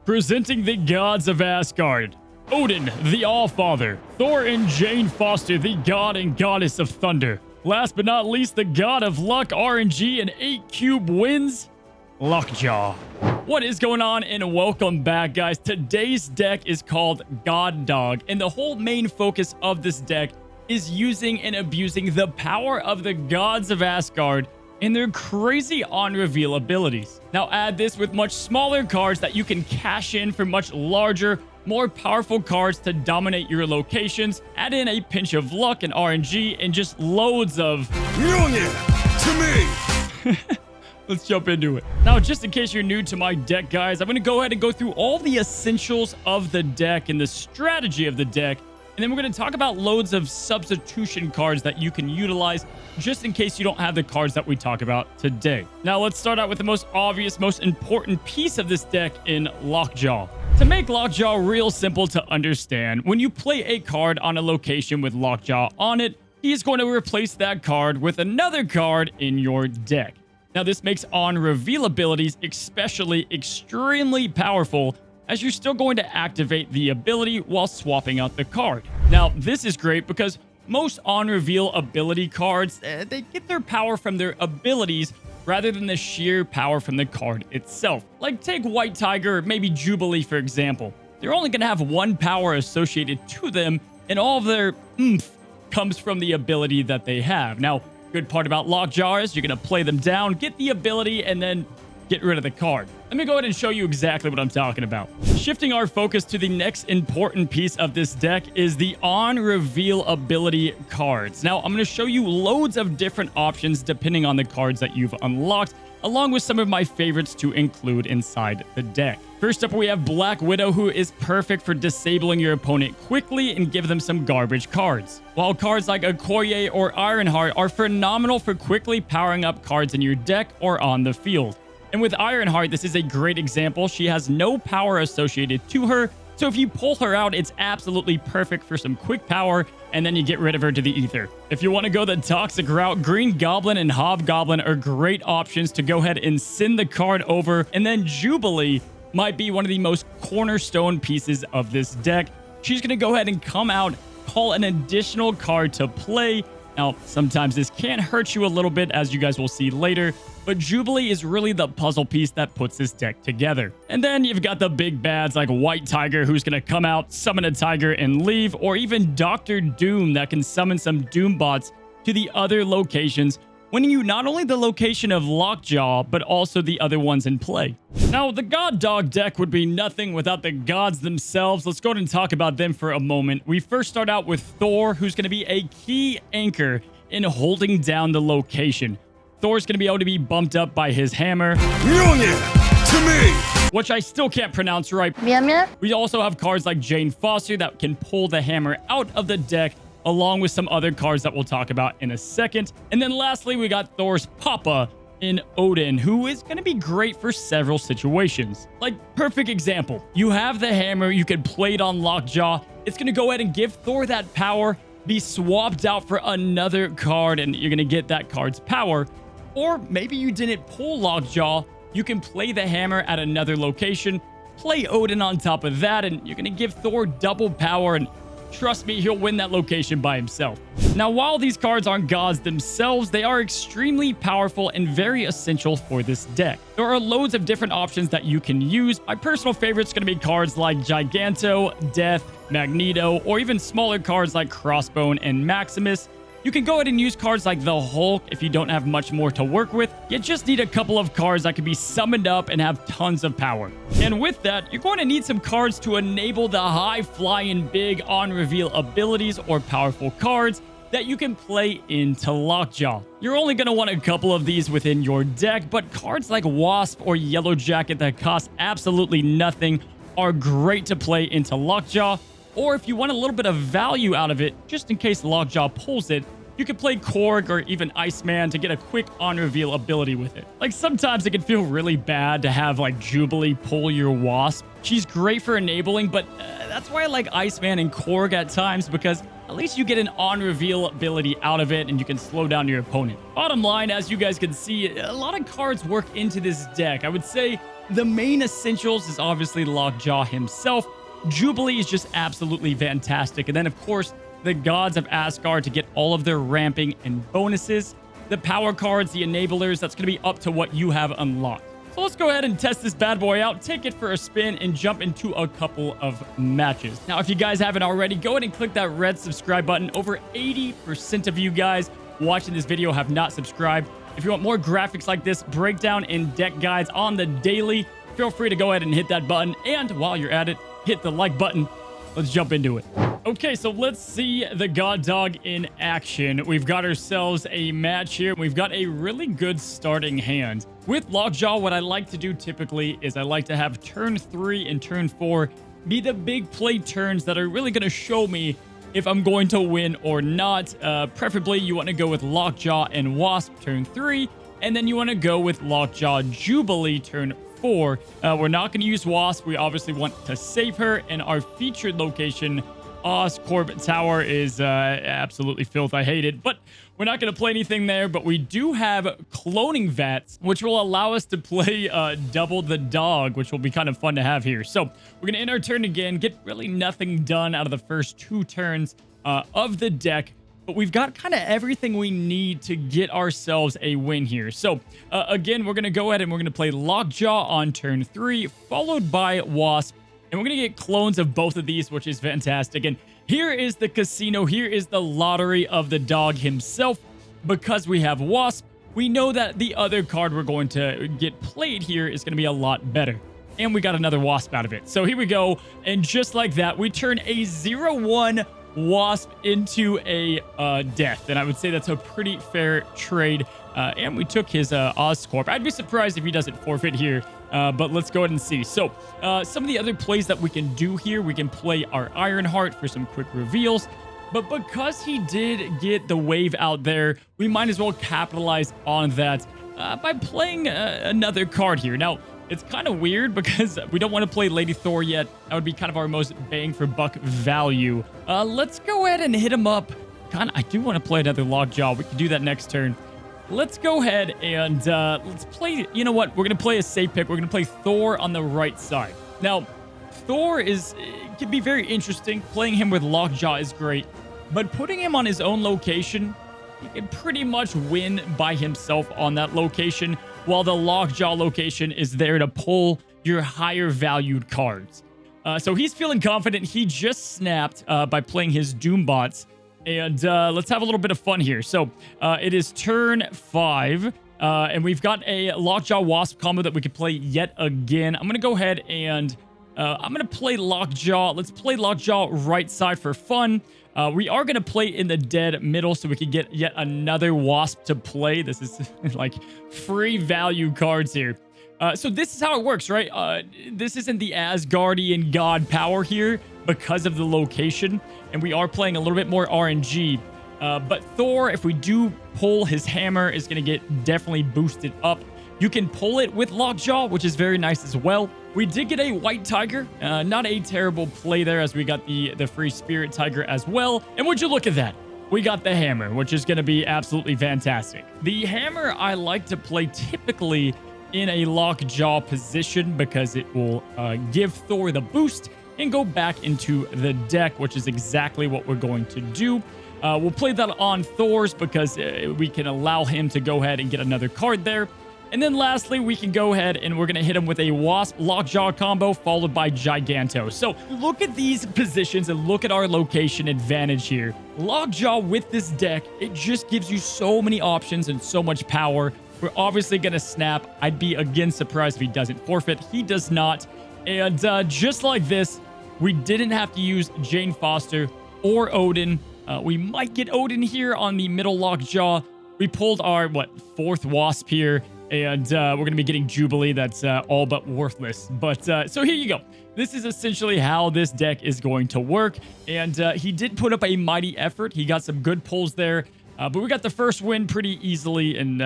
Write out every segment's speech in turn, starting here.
Presenting the gods of Asgard. Odin the All Father. Thor and Jane Foster, the god and goddess of thunder. Last but not least, the god of luck, RNG, and 8-cube wins, Lockjaw. What is going on, and welcome back, guys. Today's deck is called God Dog, and the whole main focus of this deck is using and abusing the power of the gods of Asgard and their crazy on-reveal abilities. Now add this with much smaller cards that you can cash in for much larger, more powerful cards to dominate your locations. Add in a pinch of luck and RNG and just loads of to me. Let's jump into it. Now, just in case you're new to my deck, guys, I'm going to go ahead and go through all the essentials of the deck and the strategy of the deck. And then we're going to talk about loads of substitution cards that you can utilize just in case you don't have the cards that we talk about today. Now, let's start out with the most obvious, most important piece of this deck in Lockjaw. To make Lockjaw real simple to understand, when you play a card on a location with Lockjaw on it, he is going to replace that card with another card in your deck. Now, this makes on-reveal abilities especially extremely powerful, as you're still going to activate the ability while swapping out the card. Now, this is great because most on-reveal ability cards, they get their power from their abilities rather than the sheer power from the card itself. Like, take White Tiger or maybe Jubilee, for example. They're only going to have one power associated to them, and all of their oomph comes from the ability that they have. Now, good part about Lockjaw is you're going to play them down, get the ability, and then get rid of the card. Let me go ahead and show you exactly what I'm talking about. Shifting our focus to the next important piece of this deck is the on-reveal ability cards. Now, I'm going to show you loads of different options depending on the cards that you've unlocked, along with some of my favorites to include inside the deck. First up, we have Black Widow, who is perfect for disabling your opponent quickly and give them some garbage cards. While cards like Okoye or Ironheart are phenomenal for quickly powering up cards in your deck or on the field. And with Ironheart, this is a great example. She has no power associated to her, so if you pull her out, it's absolutely perfect for some quick power, and then you get rid of her to the ether. If you want to go the toxic route, Green Goblin and Hobgoblin are great options to go ahead and send the card over, and then Jubilee might be one of the most cornerstone pieces of this deck. She's going to go ahead and come out, call an additional card to play. Now, sometimes this can hurt you a little bit, as you guys will see later, but Jubilee is really the puzzle piece that puts this deck together. And then you've got the big bads like White Tiger, who's going to come out, summon a tiger, and leave, or even Dr. Doom that can summon some Doom bots to the other locations, winning you not only the location of Lockjaw, but also the other ones in play. Now, the God Dog deck would be nothing without the gods themselves. Let's go ahead and talk about them for a moment. We first start out with Thor, who's going to be a key anchor in holding down the location. Thor's going to be able to be bumped up by his hammer, to me, which I still can't pronounce right. We also have cards like Jane Foster that can pull the hammer out of the deck, along with some other cards that we'll talk about in a second. And then lastly, we got Thor's Papa in Odin, who is going to be great for several situations. Like, perfect example. You have the hammer, you can play it on Lockjaw. It's going to go ahead and give Thor that power, be swapped out for another card, and you're going to get that card's power. Or maybe you didn't pull Lockjaw, you can play the hammer at another location, play Odin on top of that, and you're going to give Thor double power, and trust me, he'll win that location by himself. Now, while these cards aren't gods themselves, they are extremely powerful and very essential for this deck. There are loads of different options that you can use. My personal favorite is going to be cards like Giganto, Death, Magneto, or even smaller cards like Crossbone and Maximus. You can go ahead and use cards like the Hulk if you don't have much more to work with. You just need a couple of cards that can be summoned up and have tons of power. And with that, you're going to need some cards to enable the high-flying big on-reveal abilities or powerful cards that you can play into Lockjaw. You're only going to want a couple of these within your deck, but cards like Wasp or Yellow Jacket that cost absolutely nothing are great to play into Lockjaw. Or if you want a little bit of value out of it, just in case Lockjaw pulls it, you can play Korg or even Iceman to get a quick on-reveal ability with it. Like, sometimes it can feel really bad to have, like, Jubilee pull your Wasp. She's great for enabling, but that's why I like Iceman and Korg at times, because at least you get an on-reveal ability out of it and you can slow down your opponent. Bottom line, as you guys can see, a lot of cards work into this deck. I would say The main essentials is obviously Lockjaw himself. Jubilee is just absolutely fantastic. And then, of course, the gods of Asgard to get all of their ramping and bonuses. The power cards, the enablers, that's going to be up to what you have unlocked. So let's go ahead and test this bad boy out, take it for a spin, and jump into a couple of matches. Now, if you guys haven't already, go ahead and click that red subscribe button. Over 80% of you guys watching this video have not subscribed. If you want more graphics like this, breakdown and deck guides on the daily, feel free to go ahead and hit that button. And while you're at it, hit the like button. Let's jump into it. Okay, so let's see the God Dog in action. We've got ourselves a match here. We've got a really good starting hand. With Lockjaw, what I like to do typically is I like to have turn 3 and turn 4 be the big play turns that are really going to show me if I'm going to win or not. Preferably, you want to go with Lockjaw and Wasp turn 3, and then you want to go with Lockjaw Jubilee turn 4. We're not going to use Wasp. We obviously want to save her, and our featured location, Asgard Tower, is absolutely filth. I hate it, but we're not going to play anything there. But we do have cloning vats, which will allow us to play double the dog, which will be kind of fun to have here. So we're going to end our turn again, get really nothing done out of the first 2 turns of the deck. But we've got kind of everything we need to get ourselves a win here. So, again, we're going to go ahead and we're going to play Lockjaw on turn 3, followed by Wasp. And we're going to get clones of both of these, which is fantastic. And here is the casino. Here is the lottery of the dog himself. Because we have Wasp, we know that the other card we're going to get played here is going to be a lot better. And we got another Wasp out of it. So here we go. And just like that, we turn a 0-1 Wasp into a death, and I would say that's a pretty fair trade. And we took his Oscorp. I'd be surprised if he doesn't forfeit here, but let's go ahead and see. So some of the other plays that we can do here, we can play our Ironheart for some quick reveals, but because he did get the wave out there, we might as well capitalize on that by playing another card here. Now, it's kind of weird because we don't want to play Lady Thor yet. That would be kind of our most bang for buck value. Let's go ahead and hit him up. I do want to play another Lockjaw. We can do that next turn. Let's go ahead and let's play. You know what? We're going to play a safe pick. We're going to play Thor on the right side. Now, Thor can be very interesting. Playing him with Lockjaw is great. But putting him on his own location, he can pretty much win by himself on that location, while the Lockjaw location is there to pull your higher valued cards. So he's feeling confident. He just snapped by playing his Doombots. And let's have a little bit of fun here. So it is turn 5. And we've got a Lockjaw Wasp combo that we could play yet again. I'm going to go ahead and I'm going to play Lockjaw. Let's play Lockjaw right side for fun. We are going to play in the dead middle so we can get yet another Wasp to play. This is like free value cards here. So this is how it works, right? This isn't the Asgardian god power here because of the location. And we are playing a little bit more RNG. But Thor, if we do pull his hammer, is going to get definitely boosted up. You can pull it with Lockjaw, which is very nice as well. We did get a White Tiger. Not a terrible play there, as we got the free Spirit Tiger as well. And would you look at that? We got the hammer, which is going to be absolutely fantastic. The hammer I like to play typically in a Lockjaw position because it will give Thor the boost and go back into the deck, which is exactly what we're going to do. We'll play that on Thor's because we can allow him to go ahead and get another card there. And then lastly, we can go ahead and we're going to hit him with a Wasp Lockjaw combo followed by Giganto. So look at these positions and look at our location advantage here. Lockjaw with this deck, it just gives you so many options and so much power. We're obviously going to snap. I'd be again surprised if he doesn't forfeit. He does not. And just like this, we didn't have to use Jane Foster or Odin. We might get Odin here on the middle Lockjaw. We pulled our, 4th Wasp here. And we're going to be getting Jubilee. That's all but worthless. But so here you go. This is essentially how this deck is going to work. And he did put up a mighty effort. He got some good pulls there. But we got the first win pretty easily and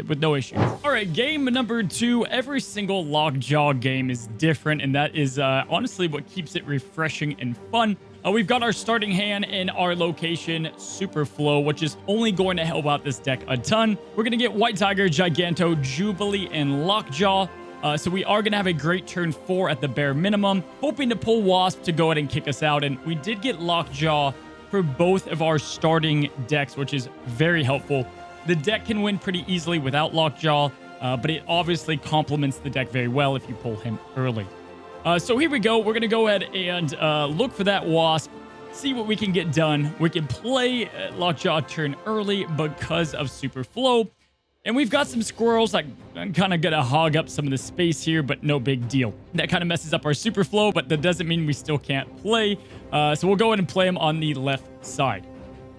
with no issues. All right, game number 2. Every single Lockjaw game is different. And that is honestly what keeps it refreshing and fun. We've got our starting hand in our location, Superflow, which is only going to help out this deck a ton. We're going to get White Tiger, Giganto, Jubilee, and Lockjaw. So we are going to have a great turn 4 at the bare minimum, hoping to pull Wasp to go ahead and kick us out. And we did get Lockjaw for both of our starting decks, which is very helpful. The deck can win pretty easily without Lockjaw, but it obviously complements the deck very well if you pull him early. So here we go. We're going to go ahead and look for that Wasp, see what we can get done. We can play Lockjaw turn early because of Super Flow. And we've got some squirrels that I'm kind of going to hog up some of the space here, but no big deal. That kind of messes up our Super Flow, but that doesn't mean we still can't play. So we'll go ahead and play them on the left side.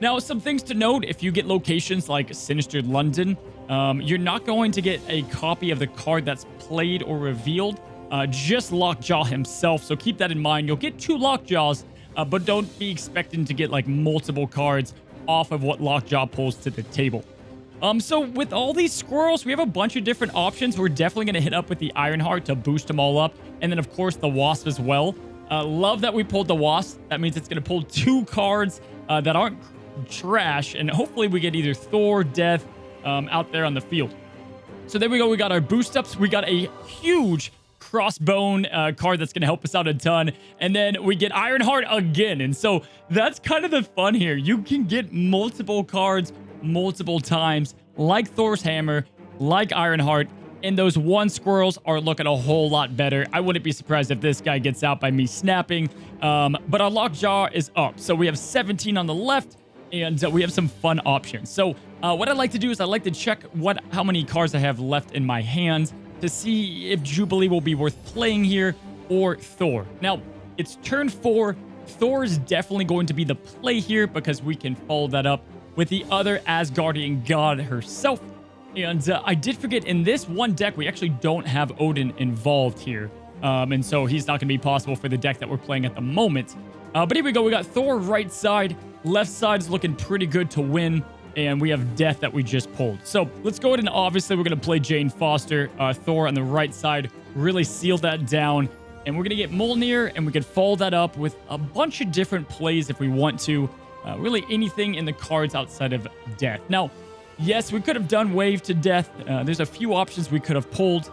Now, some things to note, if you get locations like Sinister London, you're not going to get a copy of the card that's played or revealed, just Lockjaw himself. So keep that in mind. You'll get 2 Lockjaws, but don't be expecting to get like multiple cards off of what Lockjaw pulls to the table. So with all these squirrels, we have a bunch of different options. We're definitely going to hit up with the Ironheart to boost them all up. And then, of course, the Wasp as well. Love that we pulled the Wasp. That means it's going to pull 2 cards that aren't trash. And hopefully we get either Thor, Death out there on the field. So there we go. We got our boost ups. We got a huge Crossbone card that's going to help us out a ton. And then we get Ironheart again. And so that's kind of the fun here. You can get multiple cards multiple times, like Thor's hammer, like Ironheart, and those 1 squirrels are looking a whole lot better. I wouldn't be surprised if this guy gets out by me snapping, but our Lockjaw is up. So we have 17 on the left, and we have some fun options. So what I like to do is I like to check how many cards I have left in my hands to see if Jubilee will be worth playing here or Thor. Now, it's turn 4. Thor is definitely going to be the play here because we can follow that up with the other Asgardian god herself. And I did forget, in this one deck, we actually don't have Odin involved here. And so he's not going to be possible for the deck that we're playing at the moment. But here we go. We got Thor right side. Left side is looking pretty good to win. And we have Death that we just pulled. So let's go ahead and obviously we're going to play Jane Foster. Thor on the right side. Really seal that down. And we're going to get Mjolnir, and we could follow that up with a bunch of different plays if we want to. Really anything in the cards outside of Death. Now, yes, we could have done Wave to Death. There's a few options we could have pulled.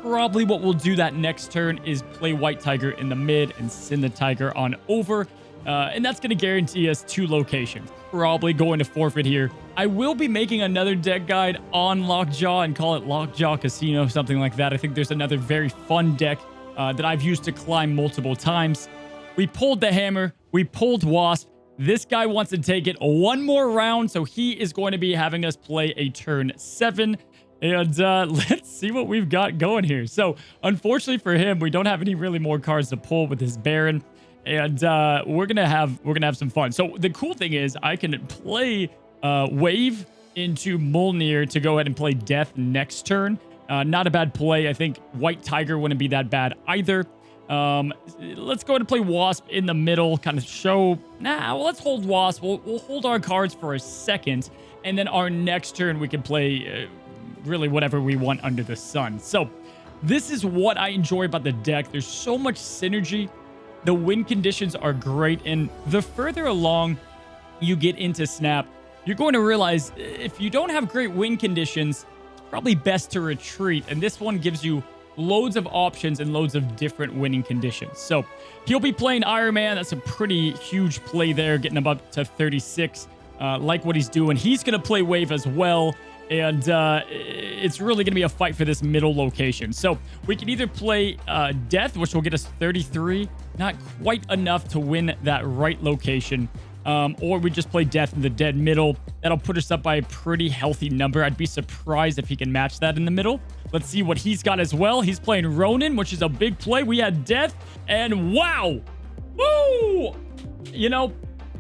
Probably what we'll do that next turn is play White Tiger in the mid and send the Tiger on over. And that's going to guarantee us 2 locations. Probably going to forfeit here. I will be making another deck guide on Lockjaw and call it Lockjaw Casino, something like that. I think there's another very fun deck that I've used to climb multiple times. We pulled the hammer. We pulled Wasp. This guy wants to take it 1 more round, so he is going to be having us play a turn 7. And let's see what we've got going here. So, unfortunately for him, we don't have any really more cards to pull with his Baron, and we're gonna have some fun. So the cool thing is, I can play Wave into Mjolnir to go ahead and play Death next turn. Not a bad play. I think White Tiger wouldn't be that bad either. Let's go ahead and play Wasp in the middle, kind of show, well, let's hold Wasp. We'll hold our cards for a second, and then our next turn we can play really whatever we want under the sun. So this is what I enjoy about the deck. There's so much synergy. The win conditions are great, and the further along you get into Snap, you're going to realize if you don't have great win conditions, it's probably best to retreat, and this one gives you loads of options and loads of different winning conditions. So he'll be playing Iron Man. That's a pretty huge play there, getting him up to 36. Like what he's doing. He's going to play Wave as well. And it's really going to be a fight for this middle location. So we can either play Death, which will get us 33. Not quite enough to win that right location. Or we just play Death in the dead middle. That'll put us up by a pretty healthy number. I'd be surprised if he can match that in the middle. Let's see what he's got as well. He's playing Ronin, which is a big play. We had Death, and wow! Woo! You know,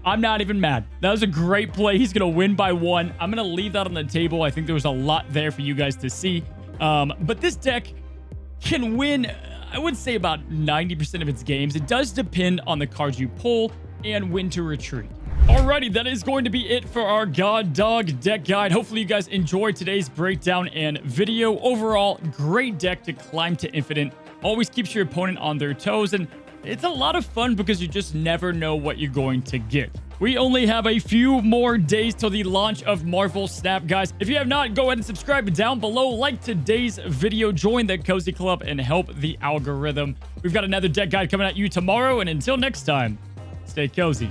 I'm not even mad. That was a great play. He's going to win by 1. I'm going to leave that on the table. I think there was a lot there for you guys to see. But this deck can win, I would say, about 90% of its games. It does depend on the cards you pull and when to retreat. Alrighty, that is going to be it for our God Dog deck guide. Hopefully you guys enjoyed today's breakdown and video. Overall, great deck to climb to infinite. Always keeps your opponent on their toes, and it's a lot of fun because you just never know what you're going to get. We only have a few more days till the launch of Marvel Snap, guys. If you have not, go ahead and subscribe down below. Like today's video, join the Cozy Club, and help the algorithm. We've got another deck guide coming at you tomorrow, and until next time, stay cozy.